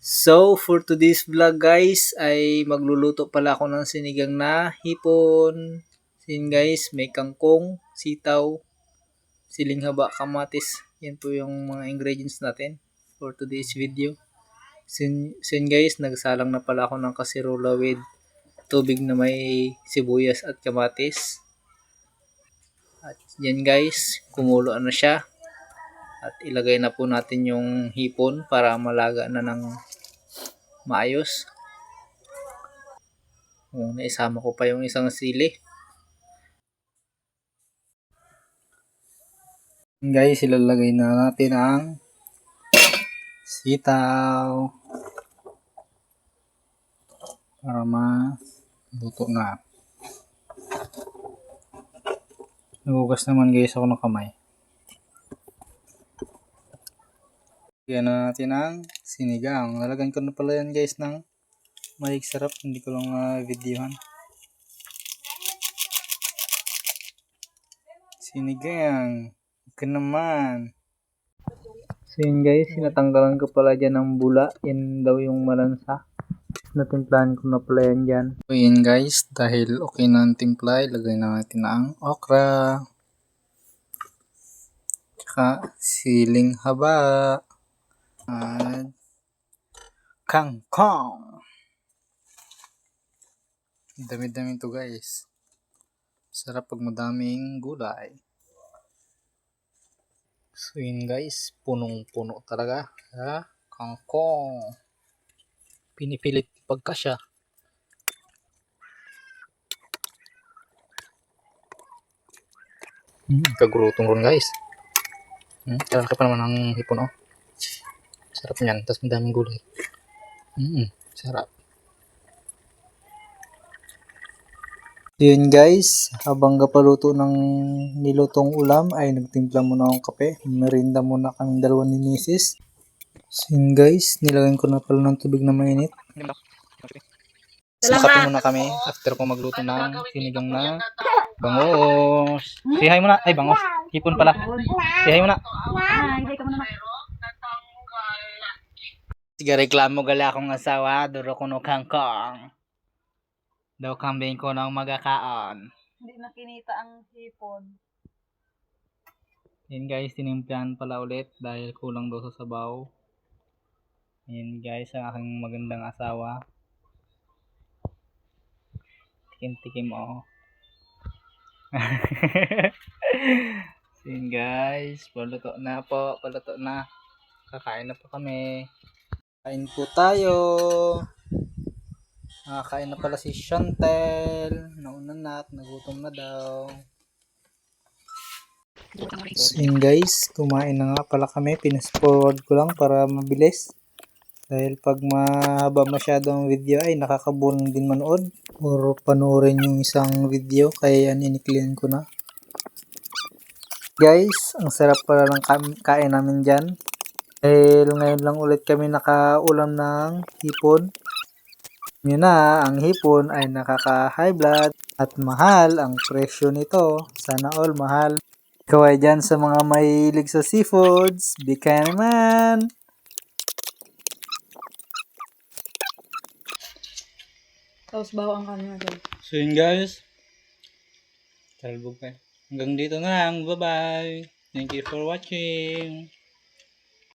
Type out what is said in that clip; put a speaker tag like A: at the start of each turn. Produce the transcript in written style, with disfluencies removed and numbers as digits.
A: So, for today's vlog guys, ay magluluto pala ako ng sinigang na hipon. Sin guys, may kangkong, sitaw, siling haba, kamatis. Yan po yung mga ingredients natin for today's video. Sin guys, nagsalang na pala ako ng kasirola with tubig na may sibuyas at kamatis. At yan guys, kumulo na siya. At ilagay na po natin yung hipon para malaga na ng maayos. Naisama ko pa yung isang sili. Guys, ilalagay na natin ang sitaw para maluto na. Nagugas naman guys ako ng kamay. Lagyan na natin ang sinigang. Nalagyan ko na pala yan guys ng malig sarap. Hindi ko lang videohan. Sinigang. Okay naman. So yun guys, sinatanggalan ko pala dyan ng bula. Yan daw yung malansa. Natimplahan ko na pala yan dyan. So yun guys, dahil okay na ang timpla, ilagay na natin ang okra. Tsaka siling haba. At kangkong. Dami-dami to guys. Sarap pag madaming gulay. So yun guys, punong-puno talaga. Kangkong. Pinipilit pagkasya. Kagurutong ron guys. Sarap pa naman ang hipon oh. Sarap niyan, tapos madaming gulay. Sarap. Yun guys, habang kapaluto ng nilutong ulam ay nagtimpla muna akong kape. Merinda muna kaming dalawa ni Mrs. So yun guys, nilagyan ko na pala ng tubig na mainit. So kape muna kami after ko magluto ng sinigang na bangos. Say hi muna. Ay bangos, hipon pala. Say hi muna. Hi ka muna. Sige, reklamo gali akong asawa, duro ko no kangkong. Daw kambing ko ng magakaon.
B: Hindi na kinita ang hipon.
A: Yan guys, tinimplahan pala ulit dahil kulang daw sa sabaw. Yan guys, ang aking magandang asawa. Tikim-tikim oh. Yan guys, paluto na po, paluto na. Kakain na po kami. Kain po tayo. Nakakain na pala si Chantel. Nauna na at nagutom na daw. So yun guys, kumain na nga pala kami. Pinas-forward ko lang para mabilis. Dahil pag mahaba masyado ang video ay nakakabulang din manood. Or panoorin yung isang video. Kaya yan, iniklian ko na. Guys, ang sarap pala ng kain namin dyan. Dahil ngayon lang ulit kami nakaulam ng hipon. Yun na, ang hipon ay nakaka-high blood at mahal ang presyo nito. Sana all mahal. Ikaw ay dyan sa mga mahilig sa seafoods. Bika naman!
B: Tapos baho ang kanina guys.
A: So yun guys. Talbog pa. Hanggang dito na lang. Bye-bye. Thank you for watching.